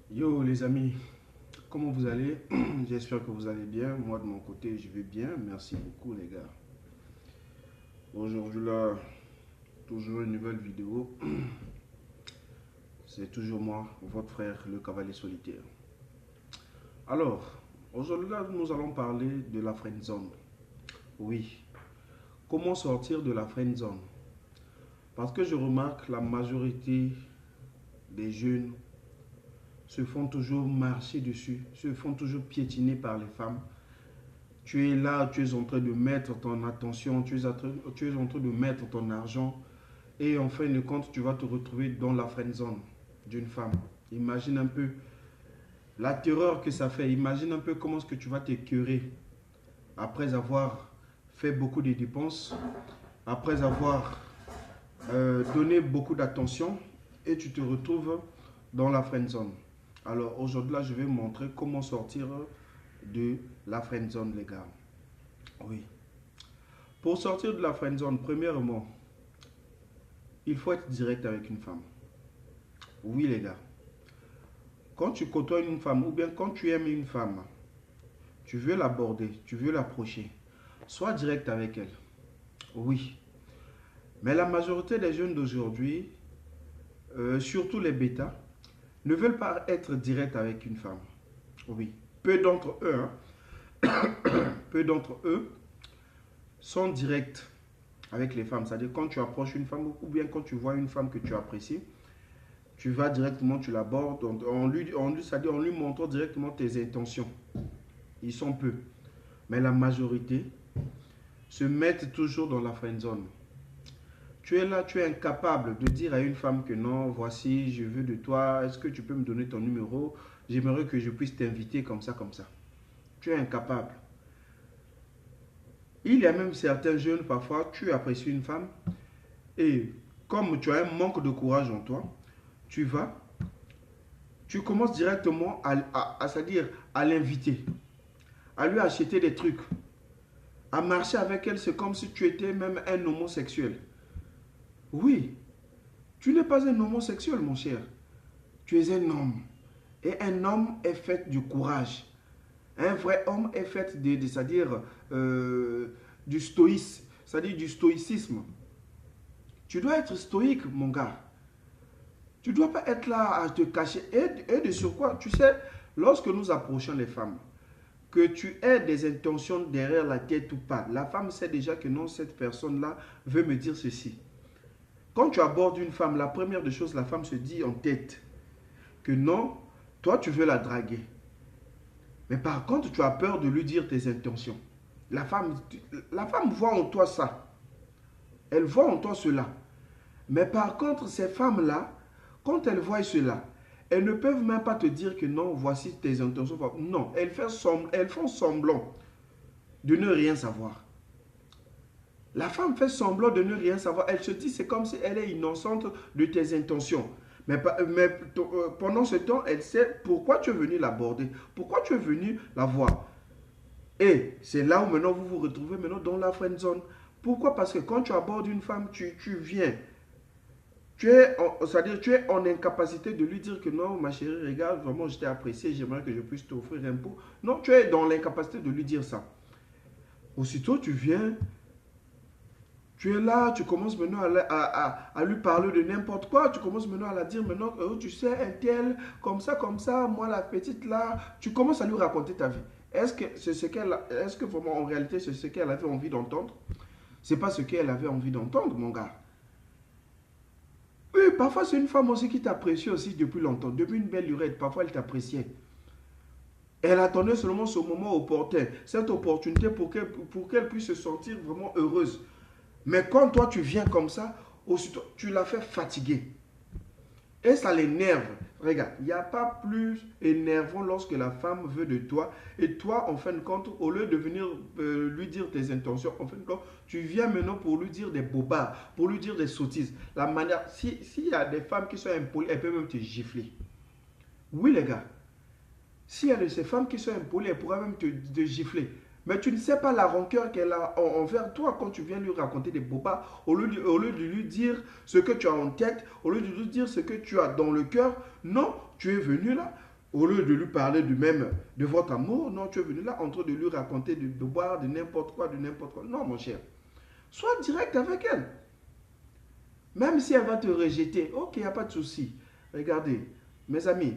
Yo les amis, comment vous allez? J'espère que vous allez bien. Moi de mon côté, je vais bien. Merci beaucoup les gars. Aujourd'hui là, toujours une nouvelle vidéo. C'est toujours moi, votre frère, le cavalier solitaire. Alors, aujourd'hui là, nous allons parler de la friend zone. Oui, comment sortir de la friend zone? Parce que je remarque la majorité des jeunes se font toujours marcher dessus, se font toujours piétiner par les femmes. Tu es là, tu es en train de mettre ton attention, tu es en train de mettre ton argent et en fin de compte, tu vas te retrouver dans la friend zone d'une femme. Imagine un peu la terreur que ça fait. Imagine un peu comment est-ce que tu vas t'écœurer après avoir fait beaucoup de dépenses, après avoir donné beaucoup d'attention et tu te retrouves dans la friend zone. Alors aujourd'hui là, je vais vous montrer comment sortir de la friend zone, les gars. Oui. Pour sortir de la friend zone, premièrement, il faut être direct avec une femme. Oui, les gars. Quand tu côtoies une femme ou bien quand tu aimes une femme, tu veux l'aborder, tu veux l'approcher, sois direct avec elle. Oui. Mais la majorité des jeunes d'aujourd'hui, surtout les bêtas, ne veulent pas être directs avec une femme. Oui. Peu d'entre eux, hein, peu d'entre eux sont directs avec les femmes. C'est-à-dire quand tu approches une femme ou bien quand tu vois une femme que tu apprécies, tu vas directement, tu l'abordes, c'est-à-dire en lui montrant directement tes intentions. Ils sont peu. Mais la majorité se mettent toujours dans la friend zone. Tu es là, tu es incapable de dire à une femme que non, voici, je veux de toi, est-ce que tu peux me donner ton numéro? J'aimerais que je puisse t'inviter comme ça, comme ça. Tu es incapable. Il y a même certains jeunes, parfois, tu apprécies une femme et comme tu as un manque de courage en toi, tu vas, tu commences directement c'est-à-dire à l'inviter, à lui acheter des trucs, à marcher avec elle, c'est comme si tu étais même un homosexuel. Oui, tu n'es pas un homosexuel, mon cher. Tu es un homme. Et un homme est fait du courage. Un vrai homme est fait c'est-à-dire du stoïcisme, c'est-à-dire du stoïcisme. Tu dois être stoïque, mon gars. Tu ne dois pas être là à te cacher. Et de surcroît, tu sais, lorsque nous approchons les femmes, que tu aies des intentions derrière la tête ou pas, la femme sait déjà que non, cette personne-là veut me dire ceci. Quand tu abordes une femme, la première des choses, la femme se dit en tête que non, toi tu veux la draguer. Mais par contre, tu as peur de lui dire tes intentions. La femme voit en toi ça. Elle voit en toi cela. Mais par contre, ces femmes-là, quand elles voient cela, elles ne peuvent même pas te dire que non, voici tes intentions. Non, elles font semblant de ne rien savoir. La femme fait semblant de ne rien savoir. Elle se dit, c'est comme si elle est innocente de tes intentions. Mais pendant ce temps, elle sait pourquoi tu es venu l'aborder, pourquoi tu es venu la voir. Et c'est là où maintenant vous vous retrouvez maintenant dans la friend zone. Pourquoi? Parce que quand tu abordes une femme, tu viens. C'est-à-dire tu es en incapacité de lui dire que non, ma chérie, regarde, vraiment je t'ai apprécié, j'aimerais que je puisse t'offrir un pot. Non, tu es dans l'incapacité de lui dire ça. Aussitôt, tu viens, tu es là, tu commences maintenant à lui parler de n'importe quoi. Tu commences maintenant à la dire maintenant, oh, tu sais, un tel, comme ça, moi la petite là. Tu commences à lui raconter ta vie. Est-ce que vraiment en réalité c'est ce qu'elle avait envie d'entendre? C'est pas ce qu'elle avait envie d'entendre, mon gars. Oui, parfois c'est une femme aussi qui t'apprécie aussi depuis longtemps, depuis une belle lurette. Parfois elle t'appréciait. Elle attendait seulement ce moment opportun, cette opportunité pour qu'elle puisse se sentir vraiment heureuse. Mais quand toi tu viens comme ça, aussitôt tu la fais fatiguer. Et ça l'énerve. Regarde, il n'y a pas plus énervant lorsque la femme veut de toi. Et toi, en fin de compte, au lieu de venir lui dire tes intentions, en fin de compte, tu viens maintenant pour lui dire des bobards, pour lui dire des sottises. La manière, s'il y a des femmes qui sont impolies, elles peuvent même te gifler. Oui, les gars. S'il y a de ces femmes qui sont impolies, elles pourraient même te gifler. Mais tu ne sais pas la rancœur qu'elle a envers toi quand tu viens lui raconter des bobards. Au lieu de lui dire ce que tu as en tête, au lieu de lui dire ce que tu as dans le cœur, non, tu es venu là. Au lieu de lui parler de votre amour, non, tu es venu là en train de lui raconter, de boire de n'importe quoi, de n'importe quoi. Non, mon cher. Sois direct avec elle. Même si elle va te rejeter, ok, il n'y a pas de souci. Regardez, mes amis,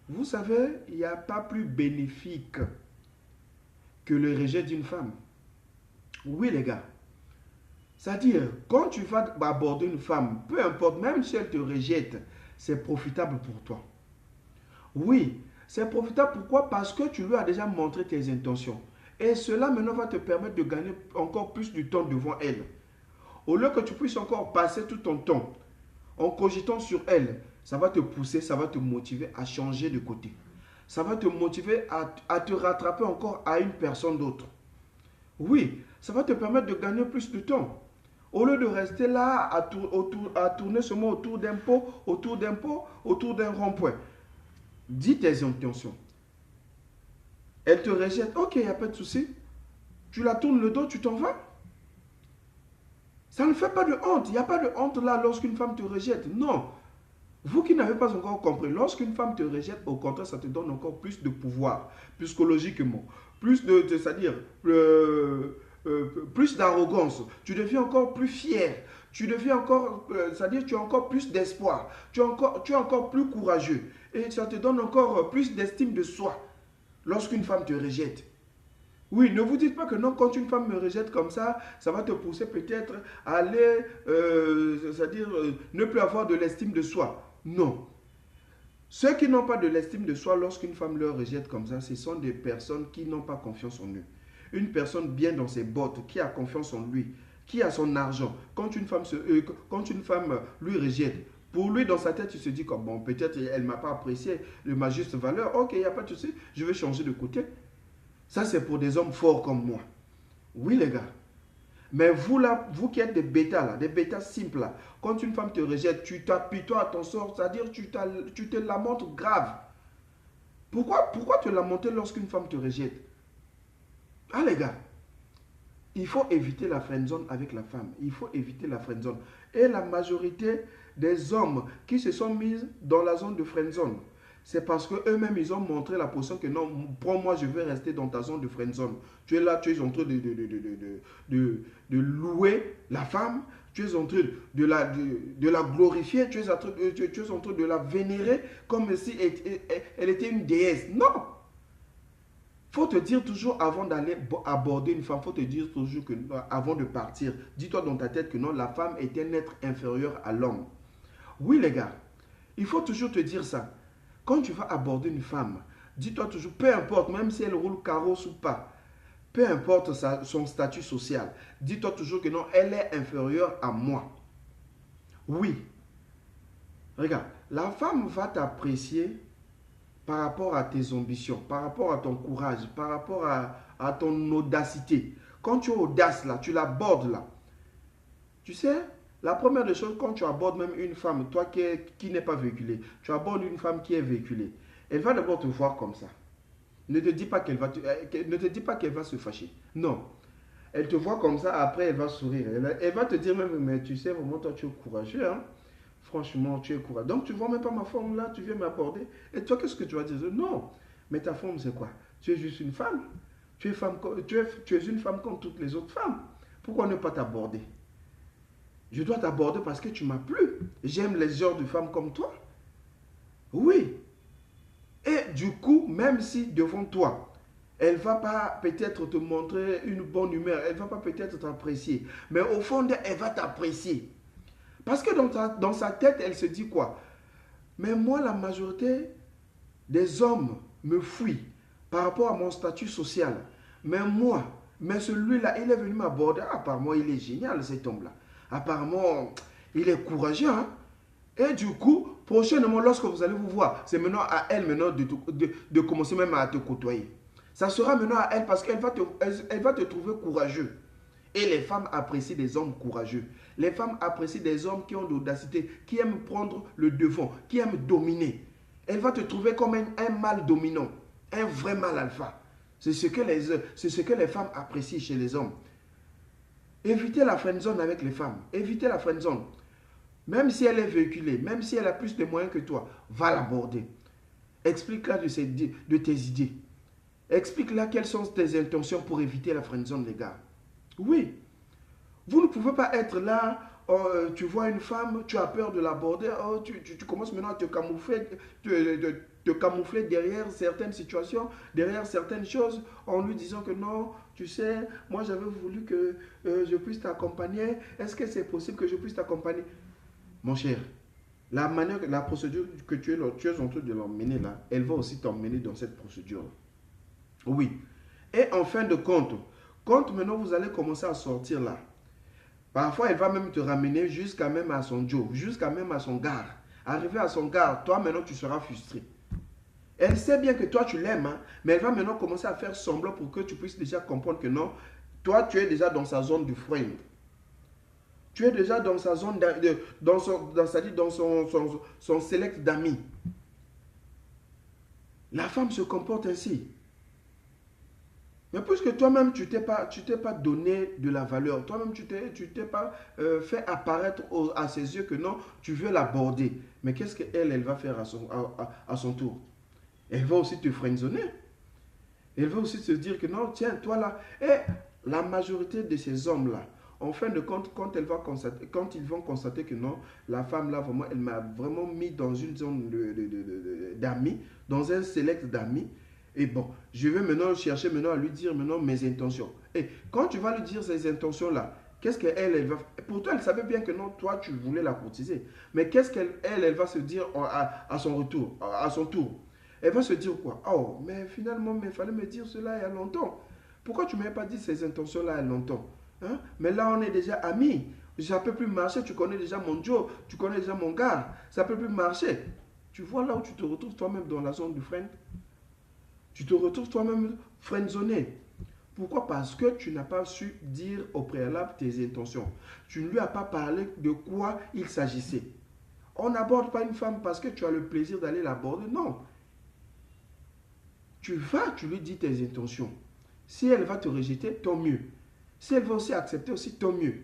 vous savez, il n'y a pas plus bénéfique que le rejet d'une femme. Oui, les gars. C'est-à-dire, quand tu vas aborder une femme, peu importe, même si elle te rejette, c'est profitable pour toi. Oui, c'est profitable. Pourquoi? Parce que tu lui as déjà montré tes intentions. Et cela maintenant va te permettre de gagner encore plus du temps devant elle. Au lieu que tu puisses encore passer tout ton temps en cogitant sur elle, ça va te pousser, ça va te motiver à changer de côté. Ça va te motiver à te rattraper encore à une personne d'autre. Oui, ça va te permettre de gagner plus de temps. Au lieu de rester là à tourner seulement autour d'un pot, autour d'un rond-point. Dis tes intentions. Elle te rejette, ok, il n'y a pas de souci. Tu la tournes le dos, tu t'en vas. Ça ne fait pas de honte. Il n'y a pas de honte là lorsqu'une femme te rejette. Non. Vous qui n'avez pas encore compris, lorsqu'une femme te rejette, au contraire, ça te donne encore plus de pouvoir, psychologiquement, c'est-à-dire plus d'arrogance. Tu deviens encore plus fier. Tu deviens encore, c'est-à-dire tu as encore plus d'espoir. Tu es encore plus courageux. Et ça te donne encore plus d'estime de soi lorsqu'une femme te rejette. Oui, ne vous dites pas que non, quand une femme me rejette comme ça va te pousser peut-être à aller, c'est-à-dire ne plus avoir de l'estime de soi. Non. Ceux qui n'ont pas de l'estime de soi lorsqu'une femme leur rejette comme ça, ce sont des personnes qui n'ont pas confiance en eux. Une personne bien dans ses bottes, qui a confiance en lui, qui a son argent, quand une femme lui rejette, pour lui, dans sa tête, il se dit comme bon, peut-être elle ne m'a pas apprécié de ma juste valeur. Ok, il n'y a pas de souci, je vais changer de côté. Ça, c'est pour des hommes forts comme moi. Oui, les gars. Mais vous là, vous qui êtes des bêtas là, des bêtas simples là, quand une femme te rejette, tu t'appuies toi à ton sort, c'est-à-dire tu te lamentes grave. Pourquoi te lamenter lorsqu'une femme te rejette? Ah les gars, il faut éviter la friendzone avec la femme. Il faut éviter la friendzone. Et la majorité des hommes qui se sont mis dans la zone de friendzone, c'est parce qu'eux-mêmes, ils ont montré la position que non, prends-moi, je vais rester dans ta zone de friendzone. Tu es là, tu es en train de louer la femme, tu es en train de la glorifier, tu es en train de la vénérer comme si elle était une déesse. Non! Faut te dire toujours avant d'aller aborder une femme, faut te dire toujours que avant de partir, dis-toi dans ta tête que non, la femme est un être inférieur à l'homme. Oui les gars, il faut toujours te dire ça. Quand tu vas aborder une femme, dis-toi toujours, peu importe, même si elle roule carrosse ou pas, peu importe son statut social, dis-toi toujours que non, elle est inférieure à moi. Oui. Regarde, la femme va t'apprécier par rapport à tes ambitions, par rapport à ton courage, par rapport à ton audacité. Quand tu es audace là, tu l'abordes là. Tu sais, la première des choses, quand tu abordes même une femme, toi qui n'est pas véhiculée, tu abordes une femme qui est véhiculée, elle va d'abord te voir comme ça. Ne te dis pas ne te dis pas qu'elle va se fâcher. Non. Elle te voit comme ça, après elle va sourire. Elle va te dire même, mais tu sais, vraiment, toi tu es courageux, hein. Franchement, tu es courageux. Donc tu ne vois même pas ma forme là, tu viens m'aborder. Et toi, qu'est-ce que tu vas dire? Non. Mais ta forme, c'est quoi? Tu es juste une femme. Tu es une femme comme toutes les autres femmes. Pourquoi ne pas t'aborder? Je dois t'aborder parce que tu m'as plu. J'aime les genres de femmes comme toi. Oui. Et du coup, même si devant toi, elle ne va pas peut-être te montrer une bonne humeur, elle ne va pas peut-être t'apprécier, mais au fond d'elle, elle va t'apprécier. Parce que dans sa tête, elle se dit quoi? Mais moi, la majorité des hommes me fuient par rapport à mon statut social. Mais celui-là, il est venu m'aborder. Apparemment, il est génial, cet homme-là. Apparemment, il est courageux. Hein? Et du coup, prochainement, lorsque vous allez vous voir, c'est maintenant à elle maintenant de commencer même à te côtoyer. Ça sera maintenant à elle parce qu'elle elle va te trouver courageux. Et les femmes apprécient des hommes courageux. Les femmes apprécient des hommes qui ont de l'audacité, qui aiment prendre le devant, qui aiment dominer. Elle va te trouver comme un mâle dominant, un vrai mâle alpha. C'est ce que les femmes apprécient chez les hommes. Évitez la friendzone avec les femmes. Évitez la friendzone. Même si elle est véhiculée, même si elle a plus de moyens que toi, va l'aborder. Explique-la de tes idées. Explique-la quelles sont tes intentions pour éviter la friendzone, les gars. Oui, vous ne pouvez pas être là, tu vois une femme, tu as peur de l'aborder, tu commences maintenant à te camoufler derrière certaines situations, derrière certaines choses, en lui disant que non, tu sais, moi j'avais voulu que je puisse t'accompagner. Est-ce que c'est possible que je puisse t'accompagner? Mon cher, la procédure que tu es en train de l'emmener là, elle va aussi t'emmener dans cette procédure-là. Oui. Et en fin de compte, quand maintenant vous allez commencer à sortir là, parfois elle va même te ramener jusqu'à même à son job, jusqu'à même à son gare. Arrivé à son gare, toi maintenant tu seras frustré. Elle sait bien que toi tu l'aimes, hein, mais elle va maintenant commencer à faire semblant pour que tu puisses déjà comprendre que non, toi tu es déjà dans sa zone du friend. Tu es déjà dans sa zone, son select d'amis. La femme se comporte ainsi. Mais puisque toi-même, tu t'es pas donné de la valeur, toi-même, tu t'es pas fait apparaître à ses yeux que non, tu veux l'aborder. Mais qu'est-ce qu'elle, elle va faire à son tour? Elle va aussi te friendzoner. Elle va aussi se dire que non, tiens, toi là. Et la majorité de ces hommes-là, en fin de compte, quand ils vont constater que non, la femme là, vraiment, elle m'a vraiment mis dans une zone d'amis, dans un select d'amis. Et bon, je vais maintenant chercher maintenant à lui dire maintenant mes intentions. Et quand tu vas lui dire ces intentions-là, qu'est-ce qu'elle, elle va... Pourtant, elle savait bien que non, toi, tu voulais la courtiser. Mais qu'est-ce elle va se dire à son retour, à son tour? Elle va se dire quoi? Oh, mais finalement, il fallait me dire cela il y a longtemps. Pourquoi tu ne m'avais pas dit ces intentions-là il y a longtemps? Hein? Mais là, on est déjà amis. Ça ne peut plus marcher. Tu connais déjà mon job. Tu connais déjà mon gars. Ça ne peut plus marcher. Tu vois là où tu te retrouves toi-même dans la zone du friend. Tu te retrouves toi-même friendzoné. Pourquoi? Parce que tu n'as pas su dire au préalable tes intentions. Tu ne lui as pas parlé de quoi il s'agissait. On n'aborde pas une femme parce que tu as le plaisir d'aller l'aborder. Non. Tu lui dis tes intentions. Si elle va te rejeter, tant mieux. Si elle va aussi accepter aussi, tant mieux.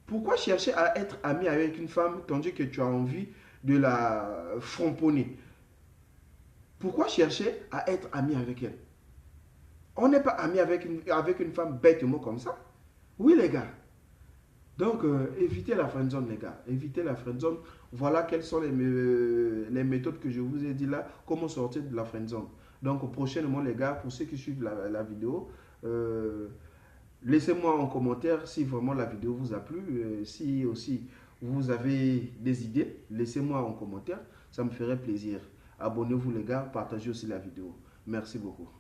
Pourquoi chercher à être ami avec une femme tandis que tu as envie de la framponner? Pourquoi chercher à être ami avec elle? On n'est pas ami avec une femme bêtement comme ça. Oui, les gars. Donc, évitez la friendzone, les gars. Évitez la friendzone. Voilà quelles sont les méthodes que je vous ai dit là. Comment sortir de la friendzone. Donc, prochainement, les gars, pour ceux qui suivent la vidéo, laissez-moi en commentaire si vraiment la vidéo vous a plu. Si aussi vous avez des idées, laissez-moi en commentaire. Ça me ferait plaisir. Abonnez-vous, les gars. Partagez aussi la vidéo. Merci beaucoup.